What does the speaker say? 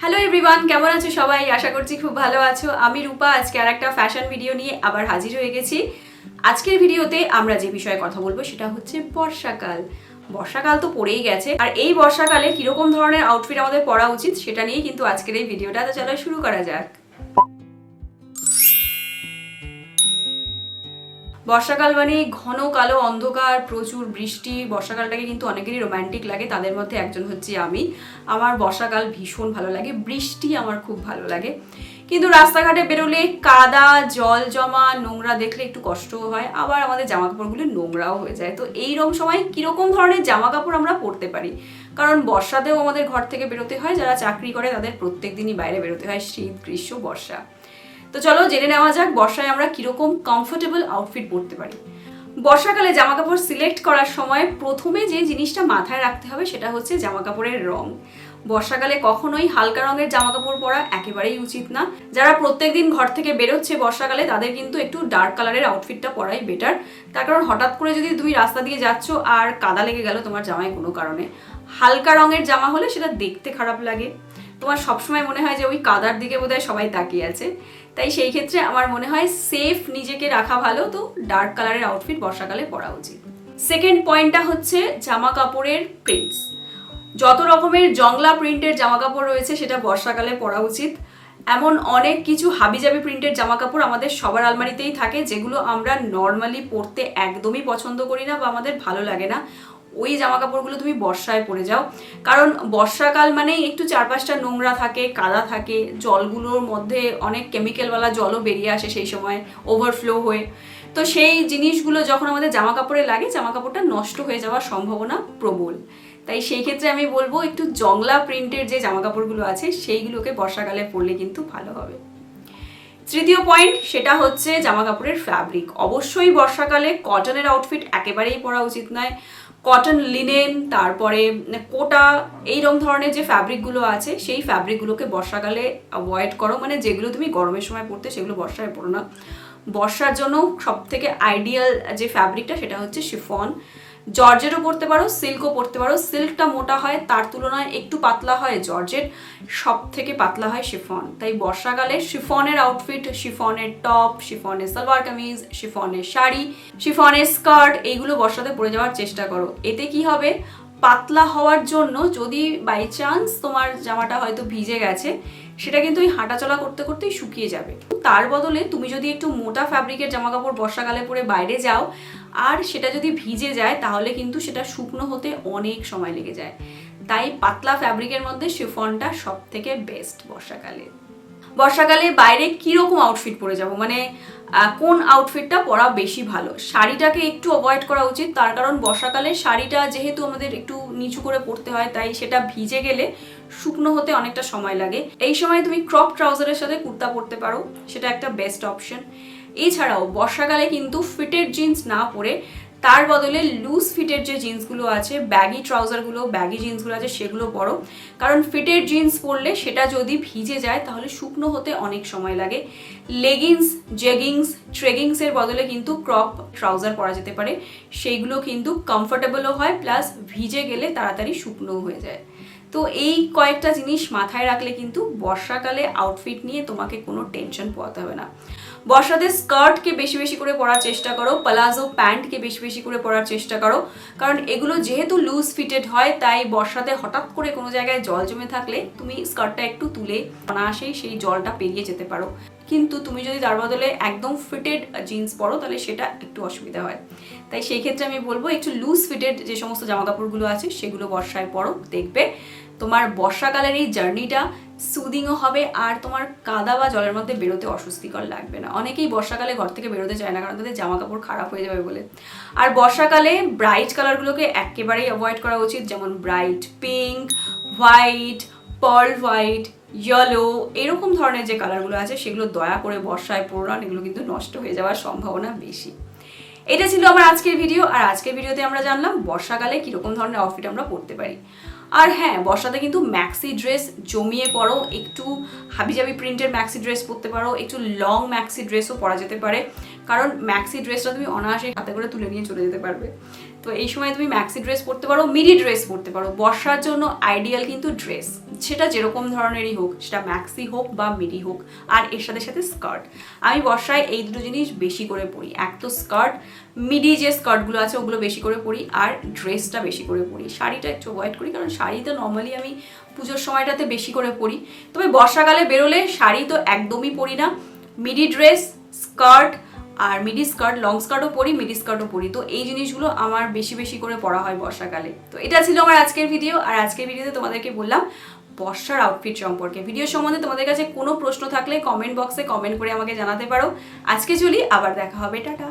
Hello everyone, কেমন আছো সবাই? আশা করছি খুব ভালো আছো। আমি রূপা আজকে আর একটা ফ্যাশন ভিডিও নিয়ে আবার হাজির হয়ে গেছি। আজকের ভিডিওতে আমরা যে বিষয়ে কথা বলবো সেটা হচ্ছে বর্ষাকাল। বর্ষাকাল তো পড়েই গেছে, আর এই বর্ষাকালে কিরকম ধরনের আউটফিট আমাদের পরা উচিত সেটা নিয়েই কিন্তু আজকের এই ভিডিওটা। তো চলো শুরু করা যাক। বর্ষাকাল মানে ঘন কালো অন্ধকার, প্রচুর বৃষ্টি। বর্ষাকালটাকে কিন্তু অনেকেরই রোম্যান্টিক লাগে, তাদের মধ্যে একজন হচ্ছে আমি। আমার বর্ষাকাল ভীষণ ভালো লাগে, বৃষ্টি আমার খুব ভালো লাগে। কিন্তু রাস্তাঘাটে বেরোলে কাদা, জল জমা, নোংরা দেখলে একটু কষ্টও হয়, আবার আমাদের জামা কাপড়গুলো নোংরাও হয়ে যায়। তো এইরকম সময় কিরকম ধরনের জামা কাপড় আমরা পরতে পারি? কারণ বর্ষাতেও আমাদের ঘর থেকে বেরোতে হয়, যারা চাকরি করে তাদের প্রত্যেক দিনই বাইরে বেরোতে হয়, শীত, গ্রীষ্ম, বর্ষা। তো চলো জেনে নেওয়া যাক বর্ষায় আমরা কিরকম কমফোর্টেবল আউটফিট পরতে পারি। বর্ষাকালে জামা কাপড় সিলেক্ট করার সময় প্রথমে যে জিনিসটা মাথায় রাখতে হবে সেটা হচ্ছে জামা কাপড়ের রং। বর্ষাকালে কখনোই হালকা রঙের জামা কাপড় পরা একেবারেই উচিত না। যারা প্রত্যেকদিন ঘর থেকে বেরোচ্ছে বর্ষাকালে, তাদের কিন্তু একটু ডার্ক কালারের আউটফিটটা পরাই বেটার। তার কারণ হঠাৎ করে যদি তুমি রাস্তা দিয়ে যাচ্ছ আর কাদা লেগে গেল তোমার জামায় কোনো কারণে, হালকা রঙের জামা হলে সেটা দেখতে খারাপ লাগে, তোমার সবসময় মনে হয় যে ওই কাদার দিকে বোধহয় সবাই তাকিয়ে আছে। তাই সেই ক্ষেত্রে আমার মনে হয় সেফ নিজেকে রাখা ভালো, তো ডার্ক কালারের আউটফিট বর্ষাকালে পরা উচিত। সেকেন্ড পয়েন্টটা হচ্ছে জামা কাপড়ের প্রিন্টস। যত রকমের জংলা প্রিন্টের জামা কাপড় রয়েছে সেটা বর্ষাকালে পরা উচিত। এমন অনেক কিছু হাবিজাবি প্রিন্টের জামা কাপড় আমাদের সবার আলমারিতেই থাকে, যেগুলো আমরা নর্মালি পরতে একদমই পছন্দ করি না বা আমাদের ভালো লাগে না। ওই জামা কাপড়গুলো তুমি বর্ষায় পরে যাও, কারণ বর্ষাকাল মানেই একটু চারপাশটা নোংরা থাকে, কাদা থাকে, জলগুলোর মধ্যে অনেক কেমিক্যালওয়ালা জলও বেরিয়ে আসে সেই সময় ওভারফ্লো হয়ে। তো সেই জিনিসগুলো যখন আমাদের জামা কাপড়ে লাগে, জামা কাপড়টা নষ্ট হয়ে যাওয়ার সম্ভাবনা প্রবল। তাই সেই ক্ষেত্রে আমি বলবো একটু জংলা প্রিন্টের যে জামা কাপড়গুলো আছে সেইগুলোকে বর্ষাকালে পরলে কিন্তু ভালো হবে। তৃতীয় পয়েন্ট সেটা হচ্ছে জামা কাপড়ের ফ্যাব্রিক। অবশ্যই বর্ষাকালে কটনের আউটফিট একেবারেই পরা উচিত নয়। কটন, লিনেন, তারপরে কোটা, এইরকম ধরনের যে ফ্যাব্রিকগুলো আছে সেই ফ্যাব্রিকগুলোকে বর্ষাকালে অ্যাভয়েড করো। মানে যেগুলো তুমি গরমের সময় পরতে সেগুলো বর্ষায় পরো না। বর্ষার জন্য সব থেকে আইডিয়াল যে ফ্যাব্রিকটা সেটা হচ্ছে শিফন। জর্জেটও পরতে পারো, সিল্কও পরতে পারো। সিল্কটা মোটা হয়, তার তুলনায় একটু পাতলা হয় জর্জেট, সব থেকে পাতলা হয় শিফন। তাই বর্ষাকালে শিফনের আউটফিট, শিফনের টপ, শিফনের সালোয়ার কামিজ, শিফনের শাড়ি, শিফনের স্কার্ট, এইগুলো বর্ষাতে পরে যাওয়ার চেষ্টা করো। এতে কি হবে, পাতলা হওয়ার জন্য যদি বাই চান্স তোমার জামাটা হয়তো ভিজে গেছে, সেটা কিন্তু ওই হাঁটাচলা করতে করতেই শুকিয়ে যাবে। তার বদলে তুমি যদি একটু মোটা ফ্যাব্রিকের জামা কাপড় বর্ষাকালে পরে বাইরে যাও আর সেটা যদি ভিজে যায়, তাহলে কিন্তু সেটা শুকনো হতে অনেক সময় লেগে যায়। তাই পাতলা ফ্যাব্রিকের মধ্যে শিফনটা সব থেকে বেস্ট বর্ষাকালে। বর্ষাকালে বাইরে কিরকম আউটফিট পরে যাব, মানে কোন আউটফিটটা পরা বেশি ভালো? শাড়িটাকে একটু অ্যাভয়েড করা উচিত, তার কারণ বর্ষাকালে শাড়িটা যেহেতু আমাদের একটু নিচু করে পরতে হয়, তাই সেটা ভিজে গেলে শুকনো হতে অনেকটা সময় লাগে। এই সময় তুমি ক্রপ ট্রাউজারের সাথে কুর্তা পরতে পারো, সেটা একটা বেস্ট অপশন। এছাড়াও বর্ষাকালে কিন্তু ফিটেড জিন্স না পরে তার বদলে লুজ ফিটের যে জিন্সগুলো আছে, ব্যাগি ট্রাউজারগুলো, ব্যাগি জিন্সগুলো আছে সেগুলো পরো। কারণ ফিটেড জিন্স পরলে সেটা যদি ভিজে যায় তাহলে শুকনো হতে অনেক সময় লাগে। লেগিংস, জেগিংস, ট্রেগিংসের বদলে কিন্তু ক্রপ ট্রাউজার পরা যেতে পারে, সেইগুলো কিন্তু কমফোর্টেবলও হয়, প্লাস ভিজে গেলে তাড়াতাড়ি শুকনোও হয়ে যায়। তো এই কয়েকটা জিনিস মাথায় রাখলে কিন্তু বর্ষাকালে আউটফিট নিয়ে তোমাকে কোনো টেনশন পোহাতে হবে না। বর্ষাতে স্কার্টকে বেশি বেশি করে পরার চেষ্টা করো, প্লাজো প্যান্টকে বেশি বেশি করে পরার চেষ্টা করো, কারণ এগুলো যেহেতু লুজ ফিটেড হয়, তাই বর্ষাতে হঠাৎ করে কোনো জায়গায় জল জমে থাকলে তুমি স্কার্টটা একটু তুলে অনায়াসেই সেই জলটা পেরিয়ে যেতে পারো। কিন্তু তুমি যদি তার বদলে একদম ফিটেড জিন্স পরো তাহলে সেটা একটু অসুবিধা হয়। তাই সেই ক্ষেত্রে আমি বলবো একটু লুজ ফিটেড যে সমস্ত জামা কাপড়গুলো আছে সেগুলো বর্ষায় পরো, দেখবে তোমার বর্ষাকালের এই জার্নিটা সুদিংও হবে আর তোমার কাদা বা জলের মধ্যে বেরোতে অস্বস্তিকর লাগবে না। অনেকেই বর্ষাকালে ঘর থেকে বেরোতে চায় না, কারণ তাদের জামা কাপড় খারাপ হয়ে যাবে বলে। আর বর্ষাকালে ব্রাইট কালারগুলোকে একেবারেই অ্যাভয়েড করা উচিত, যেমন bright pink, white, pearl white, yellow, এরকম ধরনের যে কালারগুলো আছে সেগুলো দয়া করে বর্ষায় পরো না, এগুলো কিন্তু নষ্ট হয়ে যাওয়ার সম্ভাবনা বেশি। এটা ছিল আমার আজকের ভিডিও, আর আজকের ভিডিওতে আমরা জানলাম বর্ষাকালে কীরকম ধরনের আউটফিট আমরা পরতে পারি। আর হ্যাঁ, বর্ষাতে কিন্তু ম্যাক্সি ড্রেস জমিয়ে পরো, একটু হাবিজাবি প্রিন্টের ম্যাক্সি ড্রেস পরতে পারো, একটু লং ম্যাক্সি ড্রেসও পরা যেতে পারে, কারণ ম্যাক্সি ড্রেসটা তুমি অনায়াসে হাতে করে তুলে নিয়ে চলে যেতে পারবে। তো এই সময় তুমি ম্যাক্সি ড্রেস পরতে পারো, মিডি ড্রেস পরতে পারো। বর্ষার জন্য আইডিয়াল কিন্তু ড্রেস, সেটা যেরকম ধরনেরই হোক, সেটা ম্যাক্সি হোক বা মিডি হোক, আর এর সাথে সাথে স্কার্ট। আমি বর্ষায় এই দুটো জিনিস বেশি করে পরি, এক তো স্কার্ট, মিডি যে স্কার্টগুলো আছে ওগুলো বেশি করে পরি, আর ড্রেসটা বেশি করে পরি। শাড়িটা একটু অ্যাভয়েড করি, কারণ শাড়ি তো নর্মালি আমি পুজোর সময়টাতে বেশি করে পরি। তবে বর্ষাকালে বেরোলে শাড়ি তো একদমই পরি না, মিডি ড্রেস, স্কার্ট, আর মিডি স্কার্ট, লং স্কার্টও পরি, মিডি স্কার্টও পরি। তো এই জিনিসগুলো আমার বেশি বেশি করে পরা হয় বর্ষাকালে। তো এটা ছিল আমার আজকের ভিডিও, আর আজকের ভিডিওতে তোমাদেরকে বললাম বর্ষার আউটফিট সম্পর্কে। ভিডিও সম্বন্ধে তোমাদের কাছে কোনো প্রশ্ন থাকলে কমেন্ট বক্সে কমেন্ট করে আমাকে জানাতে পারো। আজকে চলি, আবার দেখা হবে, টাটা।